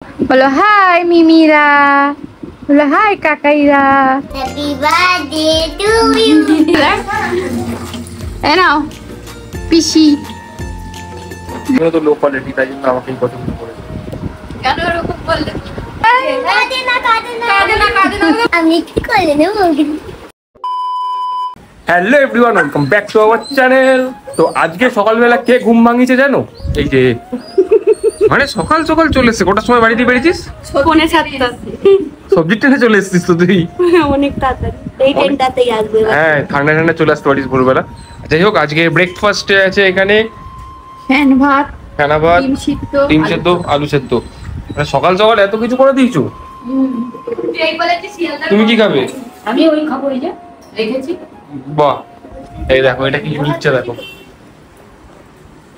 বলো হাই মিমিরা, বলো হাই কাকাইরা। Happy birthday to you. এ নাও পিসি। তুমি তো লো কোয়ালিটি, তাই জন্য আমাকেই পছন্দ করেছে। কেন এরকম বললে? আমি কি করে নেব? Hello everyone, welcome back to our channel. তো আজকে সকালবেলা কে ঘুম ভাঙিয়েছে জানো? এই যে মানে সকাল সকাল চলে এসছে। কটার সময় বাড়িতে বেরিয়েছিস? ফোনে ছাড়তে সবজি টেনে চলে এসেছিস তো তুই? অনেক তাড়াতাড়ি এই ট্রেনটাতেই আসবে। হ্যাঁ, ঠান্ডা ঠান্ডা চলে আসতে পারিস ভোরবেলা। যাই হোক, আজকে ব্রেকফাস্টে আছে এখানে ফ্যান ভাত, ফেনা ভাত, ডিম সেদ্ধ, আলু সেদ্ধ। মানে সকাল সকাল এত কিছু করে দিয়েছো। তুমি কি খাবে? আমি ওই খাবো, এই যে রেখেছি। বাহ, এই দেখো এটা কি নিচ্ছে দেখো।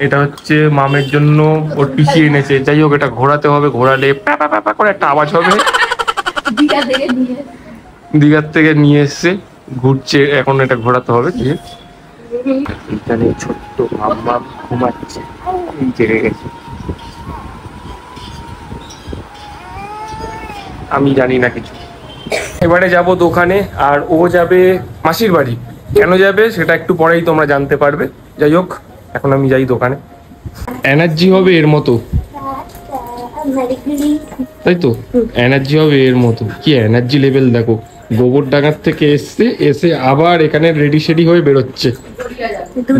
এটা হচ্ছে মামের জন্য ওর পিসি এনেছে। যাই হোক, এটা ঘোরাতে হবে, ঘোরালে পা পা পা পা করে একটা আওয়াজ হবে। দীঘার থেকে নিয়ে এসছে, ঘুরছে, এখন এটা ঘোরাতে হবে। দিয়ে এখানে ছোট্ট মাম্মা ঘুমাচ্ছে, এই জেগে গেছে। আমি জানি না কিছু। এবারে যাব দোকানে, আর ও যাবে মাসির বাড়ি। কেন যাবে সেটা একটু পরেই তোমরা জানতে পারবে। যাই হোক, এখন আমি যাই দোকানে। এনার্জি হবে এর মতো, তাই তো? এনার্জি হবে এর মতো। কি এনার্জি লেভেল দেখো। গোবর ডাঙার থেকে এসছে, এসে আবার এখানে রেডি সেডি হয়ে বেরোচ্ছে,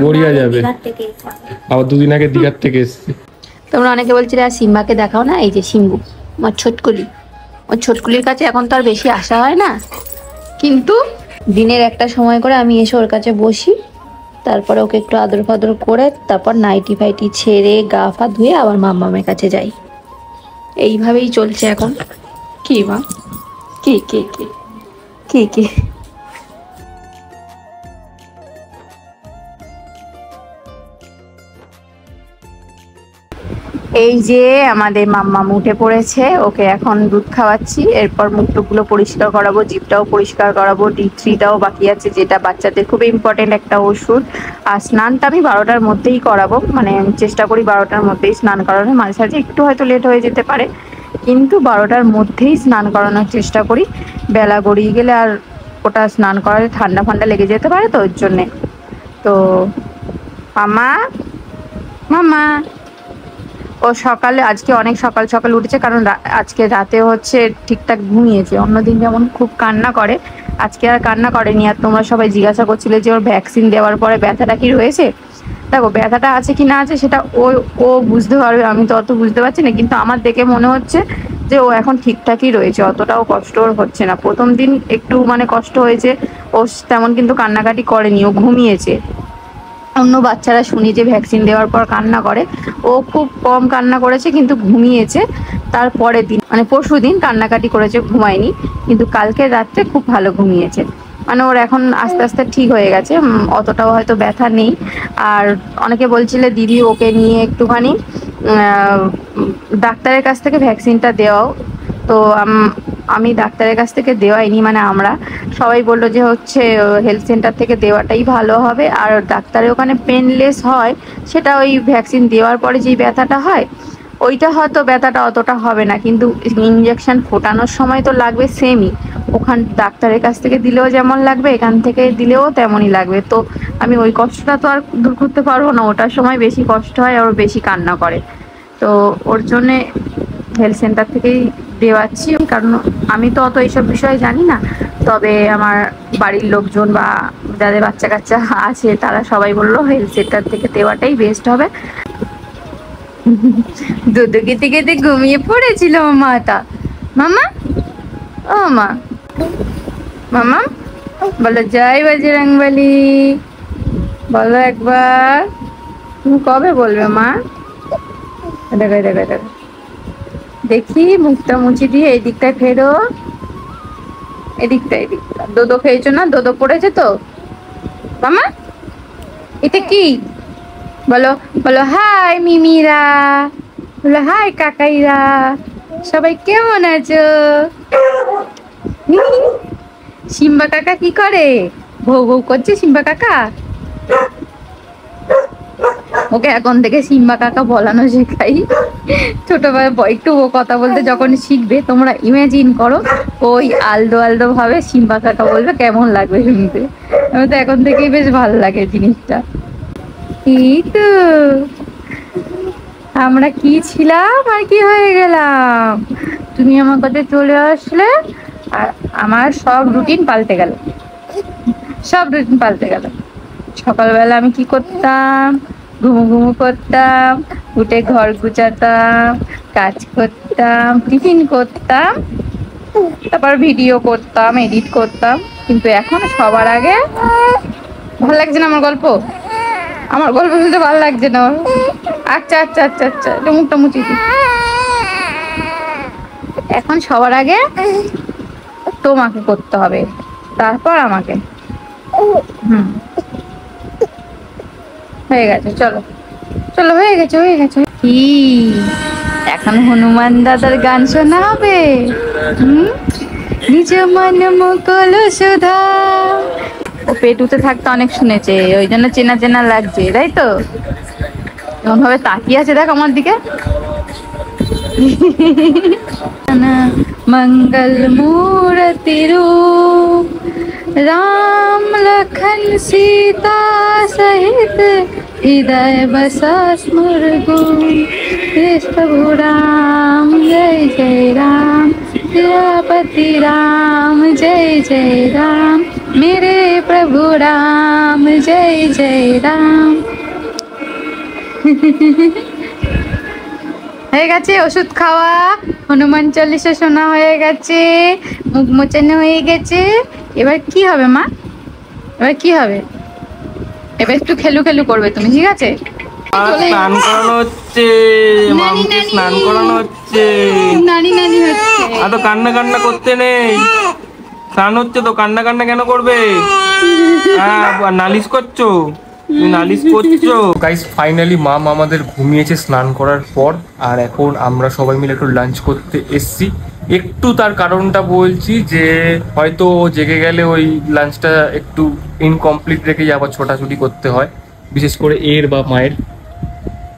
গড়িয়া যাবে। আবার দুদিন আগে দীঘার থেকে এসছে। তোমরা অনেকে বলছিলে আর সিম্বাকে দেখাও না। এই যে সিম্বু, আমার ছোটকুলি। ওর ছোটকুলির কাছে এখন তো আর বেশি আসা হয় না, কিন্তু দিনের একটা সময় করে আমি এসে ওর কাছে বসি, তারপরে ওকে একটু আদর ফাদর করে তারপর নাইটি ফাইটি ছেড়ে গা ফা ধুয়ে আবার মাম্মামের কাছে যাই। এইভাবেই চলছে এখন। কি মা? কি কি কি কি কি এই যে আমাদের মাম্মা উঠে পড়েছে, ওকে এখন দুধ খাওয়াচ্ছি। এরপর মুখ টুকগুলো পরিষ্কার করাবো, জিভটাও পরিষ্কার করাবো, টি3টাও বাকি আছে, যেটা বাচ্চাদের খুব ইম্পর্টেন্ট একটা ওষুধ। আর স্নানটা আমি 12টার মধ্যেই করাবো, মানে চেষ্টা করি 12টার মধ্যেই স্নান করানোর। মাঝে সাঝে একটু হয়তো লেট হয়ে যেতে পারে, কিন্তু 12টার মধ্যেই স্নান করানোর চেষ্টা করি। বেলা গড়িয়ে গেলে আর ওটা স্নান করালে ঠান্ডা ফান্ডা লেগে যেতে পারে, তো ওর জন্যে। তো মামা মামা ও সকালে আজকে অনেক সকাল সকাল উঠেছে, কারণ আজকে রাতে হচ্ছে ঠিকঠাক ঘুমিয়েছে। অন্যদিন যেমন খুব কান্না করে, আজকে আর কান্না করেনি। আর তোমরা সবাই জিজ্ঞাসা করছিলে যে ওর ভ্যাকসিন দেওয়ার পরে ব্যথাটা কি রয়েছে। দেখো, ব্যথাটা আছে কি না আছে সেটা ও বুঝতে পারবে, আমি তো অত বুঝতে পারছি না, কিন্তু আমার দেখে মনে হচ্ছে যে ও এখন ঠিকঠাকই রয়েছে, অতটাও কষ্ট ওর হচ্ছে না। প্রথম দিন একটু মানে কষ্ট হয়েছে, ও তেমন কিন্তু কান্নাকাটি করেনি, ও ঘুমিয়েছে। অন্য বাচ্চারা শুনি যে ভ্যাকসিন দেওয়ার পর কান্না করে, ও খুব কম কান্না করেছে, কিন্তু ঘুমিয়েছে। তারপরের দিন মানে পরশু দিন কান্নাকাটি করেছে, ঘুমায়নি, কিন্তু কালকে রাত্রে খুব ভালো ঘুমিয়েছে। মানে ওর এখন আস্তে আস্তে ঠিক হয়ে গেছে, অতটাও হয়তো ব্যথা নেই। আর অনেকে বলছিলে দিদি ওকে নিয়ে একটুখানি ডাক্তারের কাছ থেকে ভ্যাকসিনটা দেওয়াও। তো আমি ডাক্তারের কাছ থেকে দেওয়াইনি, মানে আমরা সবাই বললো যে হচ্ছে হেলথ সেন্টার থেকে দেওয়াটাই ভালো হবে। আর ডাক্তারের ওখানে পেনলেস হয়, সেটা ওই ভ্যাকসিন দেওয়ার পরে যেই ব্যথাটা হয় ওইটা হয়তো ব্যথাটা অতটা হবে না, কিন্তু ইঞ্জেকশন ফোটানোর সময় তো লাগবে সেমই। ওখান ডাক্তারের কাছ থেকে দিলেও যেমন লাগবে, এখান থেকে দিলেও তেমনই লাগবে। তো আমি ওই কষ্টটা তো আর দূর করতে পারবো না, ওটার সময় বেশি কষ্ট হয় আর বেশি কান্না করে। তো ওর জন্যে হেলথ সেন্টার থেকেই দেওয়াচ্ছি, কারণ আমি তো অত এইসব বিষয়ে জানি না। তবে আমার বাড়ির লোকজন বা যাদের বাচ্চা কাচ্চা আছে তারা সবাই বললো হেলথ সেন্টার থেকে দেওয়াটাই বেস্ট হবে। দুধ খেতে খেতে ঘুমিয়ে পড়েছিল মাটা। মামা, ও মা, মামা বলো জয় বজরংবলী, বলো একবার। তুমি কবে বলবে মা? দেখো দেখো দেখো, দেখি মুখটা মুছি দিয়ে এই দিকটায় ফেরো, এদিকটা এদিকটা। দোদো খেয়েছো না? দোদো পড়েছে তো মামা? এটা কি? বলো বলো হাই মিমিরা, বলো হাই কাকাইরা, সবাই কেমন আছো? সিম্বা কাকা কি করে? ভৌ ভৌ করছে সিম্বা কাকা। ওকে এখন থেকে সিম্বা কাকা বলানো শেখাই। ছোটবেলায় একটু ও কথা বলতে যখন শিখবে, তোমরা ইমাজিন করো ওই আলদো আলদো ভাবে সিম্বা কাকা বলবে, কেমন লাগবে শুনতে। আমি তো এখন থেকেই বেশ ভালো লাগে জিনিসটা। এই তো আমরা কি ছিলাম আর কি হয়ে গেলাম। তুমি আমার কাছে চলে আসলে আর আমার সব রুটিন পাল্টে গেল, সব রুটিন পাল্টে গেল। সকালবেলা আমি কি করতাম, ঘুমু ঘুমু করতাম, উঠে ঘর গুছাতাম, কাজ করতাম, টিফিন করতাম, তারপর ভিডিও করতাম, এডিট করতাম। কিন্তু এখন সবার আগে, ভালো লাগছে না আমার গল্প, আমার গল্প শুনতে ভালো লাগছে না। আচ্ছা আচ্ছা আচ্ছা আচ্ছা, একটু মুখটা মুছি দি। এখন সবার আগে তোমাকে করতে হবে, তারপর আমাকে। হয়ে গেছে, চলো চলো, হয়ে গেছে হয়ে গেছে। কি এখন হনুমান দাদার গান শোনা হবে? নিজ মন মুকুল সুধা। ও পেটুতে থাকতে অনেক শুনেছে, ওই জন্য চেনা চেনা লাগছে, তাই তো? এমন ভাবে তাকিয়ে আছে দেখ আমার দিকে। मंगल मूर्ति रूप राम लखन सीता सहित हृदय बसा स्मृगुण प्रभु राम जय जय राम सियापति राम जय जय राम मेरे प्रभु राम जय जय राम। হয়ে গেছে ওষুধ খাওয়া, হনুমান চল্লিশা শোনা হয়ে গেছে, মুখ মোচানো হয়ে গেছে। এবার কি হবে মা? এবার কি হবে? এবার একটু খেলু খেলু করবে তুমি, ঠিক আছে? স্নান করানো হচ্ছে, মামকে স্নান করানো হচ্ছে। নানি নানি হচ্ছে। আর তো কান্না কান্না করতে নেই, স্নান হচ্ছে তো, কান্না কান্না কেন করবে? হ্যাঁ, নালিশ করছো, তুমি নালিশ করছো। গাইস ফাইনালি মাম আমাদের ঘুমিয়েছে স্নান করার পর, আর এখন আমরা সবাই মিলে একটু লাঞ্চ করতে এসছি। একটু তার কারণটা বলছি যে হয়তো জেগে গেলে ওই লাঞ্চটা একটু ইনকমপ্লিট রেখে আবার ছোটাছুটি করতে হয়, বিশেষ করে এর বা মায়ের।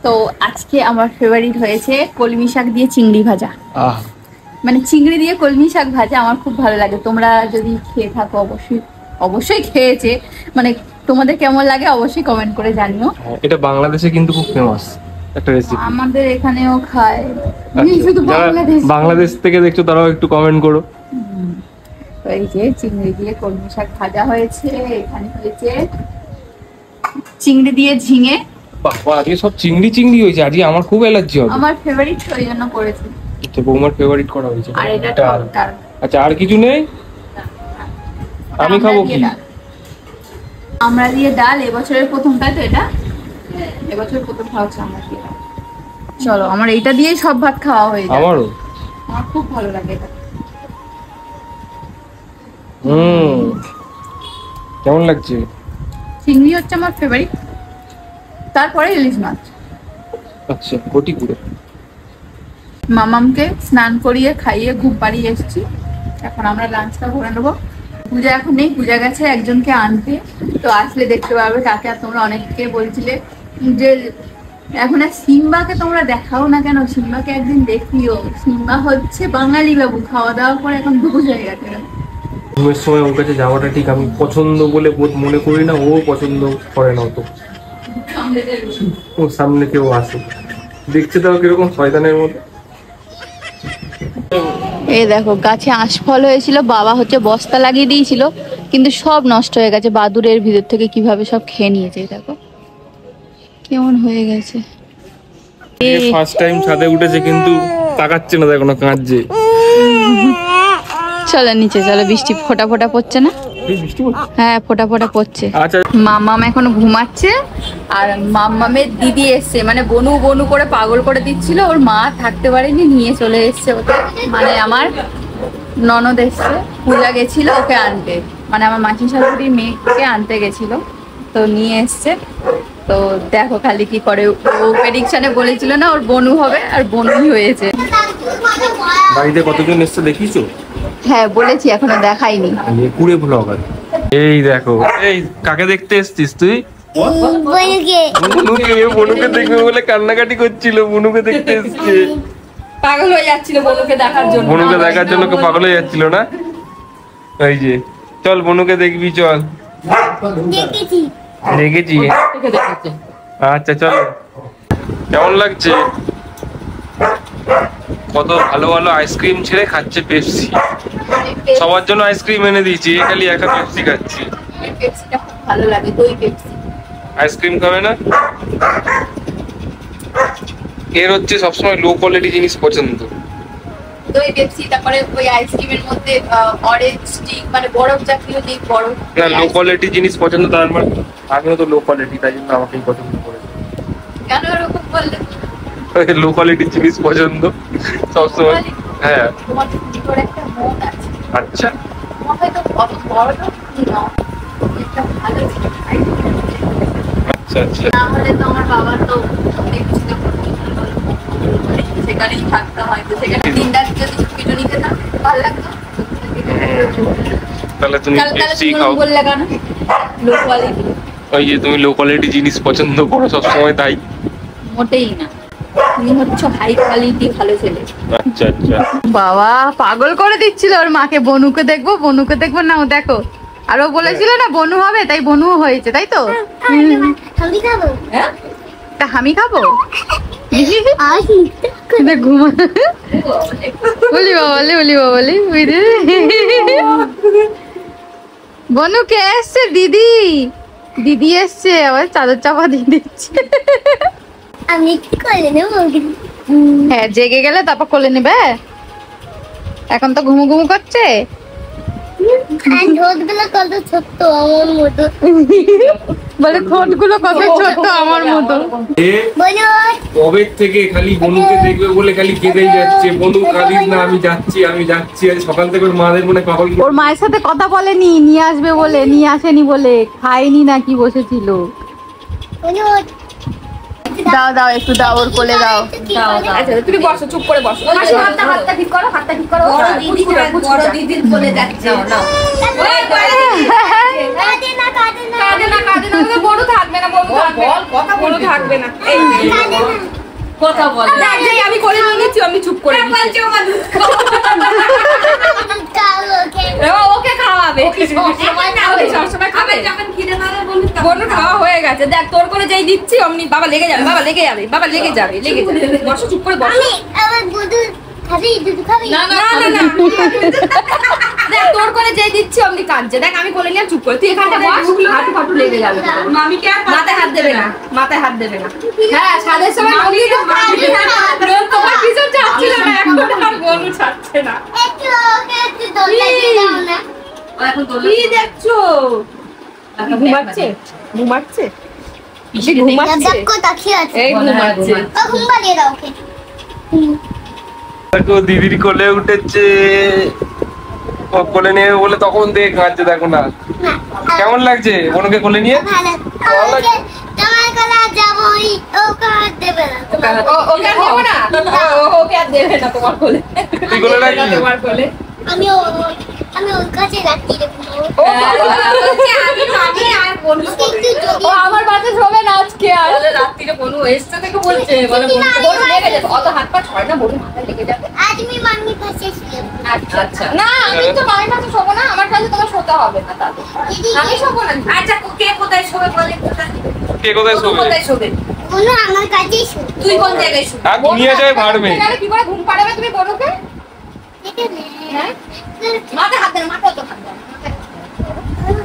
তো আজকে আমার ফেভারিট হয়েছে কলমি শাক দিয়ে চিংড়ি ভাজা। মানে চিংড়ি দিয়ে কলমি শাক ভাজা আমার খুব ভালো লাগে। তোমরা যদি খেয়ে থাকো অবশ্যই অবশ্যই খেয়েছে, মানে তোমাদের কেমন লাগে অবশ্যই কমেন্ট করে জানিও। এটা বাংলাদেশে কিন্তু খুব ফেমাস একটা রেসিপি, আমাদের এখানেও খায়। শুধু যারা বাংলাদেশ থেকে দেখছো তারাও একটু কমেন্ট করো। এই যে চিংড়ি দিয়ে কলমি শাক ভাজা হয়েছে, এখানে হয়েছে চিংড়ি দিয়ে ঝিঙে। বাবা আজকে সব চিংড়ি চিংড়ি হয়েছে, আজকে আমার খুব অ্যালার্জি হবে। আমার ফেভারিট ওই জন্য করেছি। তো বৌমার ফেভারিট করা হয়েছে। আর এটা টক। আচ্ছা আর কিছু নেই? আমি খাবো কি? আমরা দিয়ে ডাল এবছরের প্রথম, তাই তো? এটা এবছরের প্রথম খাওয়া হচ্ছে আমরা দিয়ে। চলো আমার এইটা দিয়েই সব ভাত খাওয়া হয়ে যায়। আমারও আমার খুব ভালো লাগে এটা। কেমন লাগছে? চিংড়ি হচ্ছে আমার ফেভারিট, তারপরে ইলিশ মাছ। আচ্ছা কোটি করে। মামামকে স্নান করিয়ে খাইয়ে ঘুম পাড়িয়ে এসেছি, এখন আমরা লাঞ্চটা করে নেবো। পূজা এখন নেই, পূজা গেছে একজনকে আনতে, তো আসলে দেখতে পাবে কাকে। আর তোমরা অনেকে বলছিলে যে এখন আর সিম্বাকে তোমরা দেখাও না কেন, সিম্বাকে একদিন দেখিও। সিম্বা হচ্ছে বাঙালি বাবু, খাওয়া দাওয়া করে এখন দুপুর হয়ে গেছে। ঘুমের সময় ওর কাছে যাওয়াটা ঠিক আমি পছন্দ বলে মনে করি না, ও পছন্দ করে না তো। ওর সামনে কেউ আসে, দেখছে তাও কিরকম শয়তানের মতো। এই দেখো গাছে আঁশফল হয়েছিল, বাবা হচ্ছে বস্তা লাগিয়ে দিয়েছিল, কিন্তু সব নষ্ট হয়ে গেছে। বাদুরের ভিতর থেকে কিভাবে সব খেয়ে নিয়েছে, দেখো কেমন হয়ে গেছে। ফার্স্ট টাইম ছাদে উঠেছে কিন্তু তাকাচ্ছে না, দেখো না কাঁদছে। চলো নিচে চলো, বৃষ্টি ফোঁটা ফোঁটা পড়ছে না? হ্যাঁ ফোঁটা ফোঁটা পড়ছে। আচ্ছা মাম্মাম এখন ঘুমাচ্ছে, আর মাম্মামের দিদি এসছে, মানে বনু বনু করে পাগল করে দিচ্ছিল। ওর মা থাকতে পারেনি, নিয়ে চলে এসছে ওকে, মানে আমার ননদ এসছে। পূজা গেছিল ওকে আনতে, মানে আমার মাসি শাশুড়ির মেয়েকে আনতে গেছিল, তো নিয়ে এসছে। তো দেখো খালি কি করে। ও প্রেডিকশনে বলেছিল না ওর বনু হবে, আর বনুই হয়েছে। বাড়িতে কতজন এসছে দেখিছো? হ্যাঁ বলেছি, এখনো দেখাইনি। পুরে ব্লগার। এই দেখো, এই কাকে দেখতে এসছিস তুই? বনুকে বনুকে দেখবে বলে কান্নাকাটি করছিল, বনুকে দেখতে এসছে। পাগল হয়ে যাচ্ছিল বনুকে দেখার জন্য। বনুকে দেখার জন্য কেউ পাগল হয়ে যাচ্ছিল না? এই যে চল বনুকে দেখবি, চল। দেখেছি দেখেছি? আচ্ছা চল। কেমন লাগছে? কত ভালো ভালো আইসক্রিম ছেড়ে খাচ্ছে পেপসি। সবার জন্য আইসক্রিম এনে দিয়েছি, এ খালি একটা পেপসি খাচ্ছি। পেপসিটা খুব ভালো লাগে, দই পেপসি। আইসক্রিম খাবে না? এর হচ্ছে সবসময় লো কোয়ালিটি জিনিস পছন্দ। দই পেপসি, তারপরে ওই আইসক্রিমের মধ্যে অরেঞ্জ স্টিক, মানে বরফ জাতীয় যে বরফ। না, লো কোয়ালিটি জিনিস পছন্দ, তার মানে আমিও তো লো কোয়ালিটি, তাই জন্য আমাকেই পছন্দ করেছে। কেন এরকম বললে? লো কোয়ালিটি জিনিস পছন্দ সবসময়। হ্যাঁ। তোমার তো ভিতরে একটা মন আছে। আচ্ছা। তোমার হয়তো অত বড় লোক নও, একটা ভালো জিনিস খাইতে হবে। আচ্ছা আচ্ছা। না হলে তো আমার বাবার তো অনেক কিছু সেখানেই থাকতে হয়, তো সেখানে দিনটা যদি পিটুনি খেতাম ভালো লাগতো। তাহলে তুমি পেপসি খাও। বললে কেন লো কোয়ালিটি? ওই যে তুমি লো কোয়ালিটি জিনিস পছন্দ করো সবসময়, তাই। মোটেই না, তুমি হচ্ছে হাই কোয়ালিটি ভালো ছেলে। আচ্ছা আচ্ছা। বাবা পাগল করে দিচ্ছিল ওর মাকে, বনুকে দেখবো বনুকে দেখবো। না ও দেখো, আর ও বলেছিল না বনু হবে, তাই বনু হয়েছে, তাই তো? আমি খাবো তা আমি খাবো। আসি ঘুমা বলি বাবালে, বলি বাবালে, বুঝলি? বনু কে এসছে? দিদি, দিদি এসছে, আবার চাদর চাপা দিয়ে দিচ্ছে। আমি কি করলে নেবো? হ্যাঁ, জেগে গেলে তারপর কোলে নেবে। এখন তো ঘুমু ঘুমু করছে। ঠোঁটগুলো কত ছোট্ট আমার মতো। বলে ঠোঁট গুলো কত ছোট আমার মতো। বলো কবে থেকে খালি বনুকে দেখবে বলে খালি কেঁদেই যাচ্ছে, বনু কাঁদিস না, আমি যাচ্ছি আমি যাচ্ছি। আজ সকাল থেকে ওর মাদের মনে পাগল। ওর মায়ের সাথে কথা বলেনি, নিয়ে আসবে বলে, নিয়ে আসেনি বলে, খায়নি নাকি বসেছিল। বলো দাও দাও, একটু দাও, ওর কোলে দাও। আচ্ছা তুমি বসো, চুপ করে বসো। হাতটা ঠিক করো, হাতটা ঠিক করো। বড় দিদির বলে যাচ্ছে। কাঁদে না কাঁদে না কাঁদে না, কাঁদে না, বড় থাকবে না, বড় থাকবে না, বড় থাকবে না। এই কাঁদে না কথা বল। যাই আমি করে নিয়েছি, আমি চুপ করে নিয়েছি। ওকে খাওয়াবে, সবসময় খাবে। বনু খাওয়া হয়ে গেছে, দেখ তোর করে যেই দিচ্ছি অমনি বাবা লেগে যাবে, বাবা লেগে যাবে, বাবা লেগে যাবে, লেগে যাবে। বসো, চুপ করে বসো। আমি আমার বুদু খাবি, দুধ খাবি? না না না না, দেখ তোর করে যেই দিচ্ছি অমনি কাঁদছে। দেখ আমি কোলে নিয়ে চুপ করে, তুই এখানটা বস, হাঁটু ফাটু লেগে যাবে। মামিকে মাথায় হাত দেবে না, মাথায় হাত দেবে না। হ্যাঁ, সাদের সময় মামি তো তোমার পিছন ছাড়ছিল না, এখন আর বনু ছাড়ছে না। একটু ওকে একটু দোলনা দিয়ে দাও না। কি দেখছো? ঘুমাচ্ছে, ঘুমাচ্ছে, ঘুমাচ্ছে, দেখো তাকিয়ে আছে। এই ঘুমাচ্ছে। ও ঘুম পাড়িয়ে দাও ওকে। দেখো দিদির কোলে উঠেছে, ও কোলে নিয়ে বলে তখন থেকে কাঁদছে, দেখো না। কেমন লাগছে বনুকে কোলে নিয়ে? ভালো। ওকে তোমার গলা যাবই, ওকে আর দেবে না। ওকে আর দেবে না, ওকে আর দেবে না তোমার কোলে। তুই কোলে রাখবি? তোমার কোলে আমি ওর কাছে রাখি রেখো। আমি আর বনু একটু যদি ও আমার বাড়িতে শোবে না আজকে, আর রাত্রিরে বনু এসছে থেকে বলছে, বলে বনু লেগে যাবে, অত হাত পা ছয় না, বনু মাথায় লেগে যাবে। আজ আমি মাম্মি পাশে ছিলাম। আচ্ছা আচ্ছা, না আমি তো মায়ের কাছে শোবো না, আমার কাছে তোমার শোতে হবে না। তাহলে দিদি আমি শোবো না। আচ্ছা কে কোথায় শোবে বলে? কে কোথায় শোবে? কোথায় শোবে? বলো আমার কাছেই শুন। তুই কোন জায়গায় শুবি? আর দুনিয়া যায় ভাড়বে। কি করে ঘুম পাড়াবে তুমি বনুকে? ঠিক আছে? হ্যাঁ, মাথায় হাত দেন, মাথায় তো হাত দেন।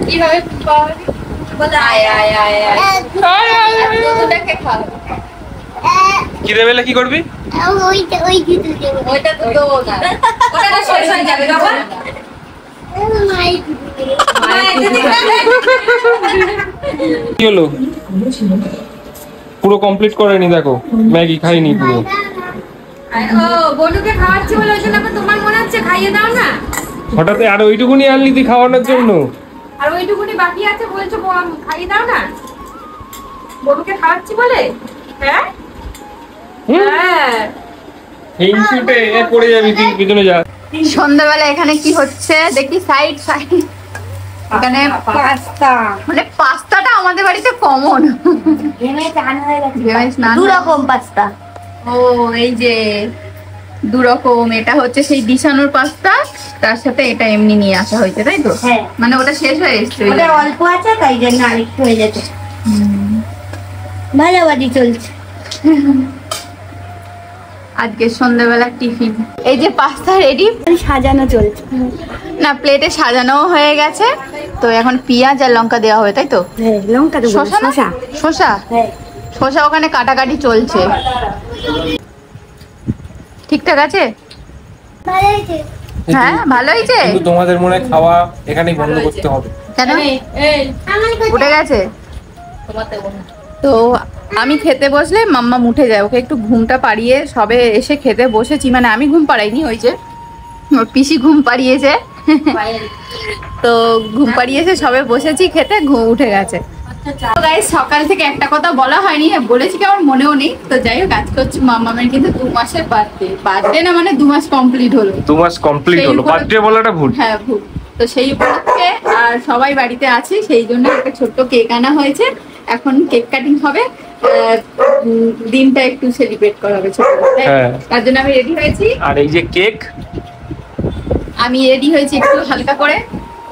কিভাবে ঘুম পাড়াবি? বলে আয় আয় আয় আয়, দুধটাকে খাও। খিদে পেলে কি করবি? ওই দিদি দেবো। ওইটা তো দেবো না, ওটা তো শেষ হয়ে যাবে বাবা। মাই কি হলো? পুরো কমপ্লিট করেনি, দেখো ম্যাগি খাইনি পুরো। ও বনুকে খাওয়াচ্ছি বলে ওই জন্য এখন তোমার মনে হচ্ছে খাইয়ে দাও না। হঠাৎ আর ওইটুকুনি আনলি তুই খাওয়ানোর জন্য? আর ওইটুকুনি বাকি আছে বলছো খাইয়ে দাও না, বনুকে খাওয়াচ্ছি বলে। হ্যাঁ হ্যাঁ, হিংসুটে এ পড়ে যাবি, তুই পিছনে যা। সন্ধ্যাবেলা এখানে কি হচ্ছে দেখি, সাইড সাইড এখানে পাস্তা মানে পাস্তাটা আমাদের বাড়িতে কমন। দু রকম পাস্তা। ও এই যে দু রকম, এটা হচ্ছে সেই বিছানোর পাস্তা, তার সাথে এটা এমনি নিয়ে আসা হয়েছে, তাই তো? হ্যাঁ। মানে ওটা শেষ হয়ে এসছে। ওটা অল্প আছে তাই জন্য আরেকটু হয়ে যেত। ভালোবাজি চলছে। আজকে সন্ধ্যাবেলা টিফিন এই যে পাস্তা রেডি, সাজানো চলছে। না প্লেটে সাজানো হয়ে গেছে। তো এখন পেঁয়াজ আর লঙ্কা দেওয়া হবে, তাই তো? হ্যাঁ, লঙ্কা দেবো। শসা না? শসা, হ্যাঁ। শসা ওখানে কাটাকাটি চলছে। ঠিকঠাক আছে? ভালো হয়েছে। হ্যাঁ ভালো হয়েছে। কিন্তু তোমাদের মনে হয় খাওয়া এখানেই বন্ধ করতে হবে। কেন? আমার কাছে উঠে গেছে তো আমি খেতে বসলে মাম্মা উঠে যায়, ওকে একটু ঘুমটা পাড়িয়ে সবে এসে খেতে বসেছি, মানে আমি ঘুম পাড়াইনি, ওই যে ওর পিসি ঘুম পাড়িয়েছে। তো ঘুম পাড়িয়েছে সবে বসেছি খেতে, ঘুম উঠে গেছে। তো গাইস সকাল থেকে একটা কথা বলা হয়নি, বলেছি কি আমার মনেও নেই। তো যাই হোক আজকে হচ্ছে মাম্মামের কিন্তু 2 মাসের বার্থডে না, মানে 2 মাস কমপ্লিট হলো। 2 মাস কমপ্লিট হলো, বার্থডে বলাটা ভুল। হ্যাঁ ভুল। তো সেই উপলক্ষে আর সবাই বাড়িতে আছে, সেই জন্য একটা ছোট্ট কেক আনা হয়েছে। এখন কেক কাটিং হবে, দিনটা একটু সেলিব্রেট করা হবে ছোট করে। হ্যাঁ। তার জন্য আমি রেডি হয়েছি। আর এই যে কেক, আমি রেডি হয়েছি একটু হালকা করে,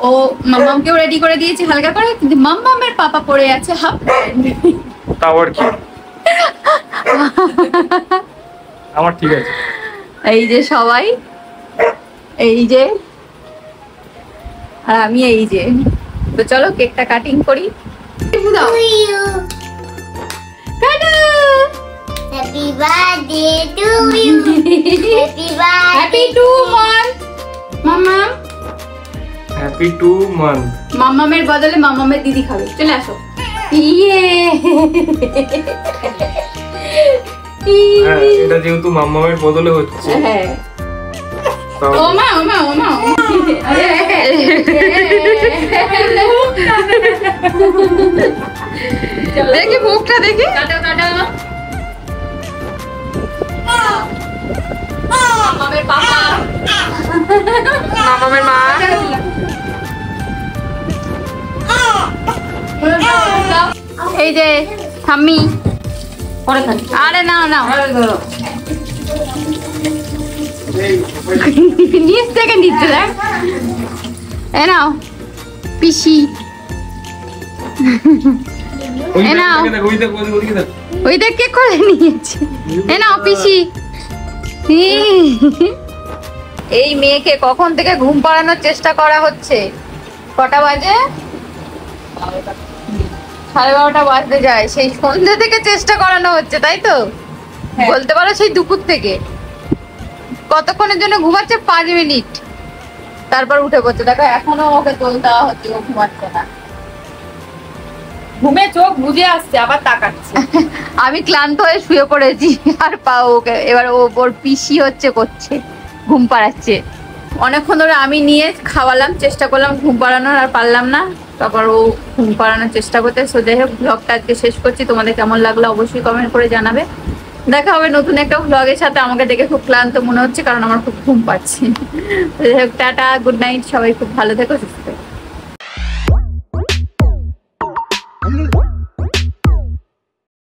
ও মাম্মামকেও রেডি করে দিয়েছি হালকা করে, কিন্তু মাম্মামের পাপা পরে আছে হাফ প্যান্ট। তাও আর কি, আমার ঠিক আছে। এই যে সবাই, এই যে, আর আমি এই যে। তো চলো কেকটা কাটিং করি। দাও। কাটো। Happy birthday to you. Happy happy 2 month মাম্মা। Happy 2 month. মাম্মামের বদলে মাম্মামের দিদি খাবে, চলে আসো। ইয়ে হ্যাঁ, এটা যেহেতু মাম্মামের বদলে হচ্ছে, হ্যাঁ। তাও- ওমা ওমা ওমা দেখি মুখটা দেখি। কাটো কাটো। মামামের পাপা, মামামের মা। এই যে ঠাম্মি, আরে না না নিচ থেকে নিচ্ছে দেখ। এ নাও পিসি, এ নাও। ওই দেখ কে করে নিয়েছে। এ নাও পিসি। এই মেয়েকে কখন থেকে ঘুম পাড়ানোর চেষ্টা করা হচ্ছে। কটা বাজে? 12:30 বাজতে যায়। সেই সন্ধ্যে থেকে চেষ্টা করানো হচ্ছে, তাই তো? বলতে পারো সেই দুপুর থেকে। কতক্ষণের জন্য ঘুমাচ্ছে? 5 মিনিট, তারপর উঠে পড়ছে। দেখো এখনো ওকে তোলতে দেওয়া হচ্ছে, ও ঘুমাচ্ছে না। ঘুমে চোখ বুজে আসছে, আবার তাকাচ্ছে। আমি ক্লান্ত হয়ে শুয়ে পড়েছি আর পাও ওকে। এবার ওর পিসি হচ্ছে করছে, ঘুম পাড়াচ্ছে। অনেকক্ষণ ধরে আমি নিয়ে খাওয়ালাম, চেষ্টা করলাম ঘুম পাড়ানোর, আর পারলাম না। তারপর ও ঘুম পাড়ানোর চেষ্টা করতে। সো যাই হোক, ব্লগটা আজকে শেষ করছি। তোমাদের কেমন লাগলো অবশ্যই কমেন্ট করে জানাবে। দেখা হবে নতুন একটা ব্লগের সাথে। আমাকে দেখে খুব ক্লান্ত মনে হচ্ছে, কারণ আমার খুব ঘুম পাচ্ছে। যাই হোক, টাটা, গুড নাইট, সবাই খুব ভালো থেকো, সুস্থ থেকো।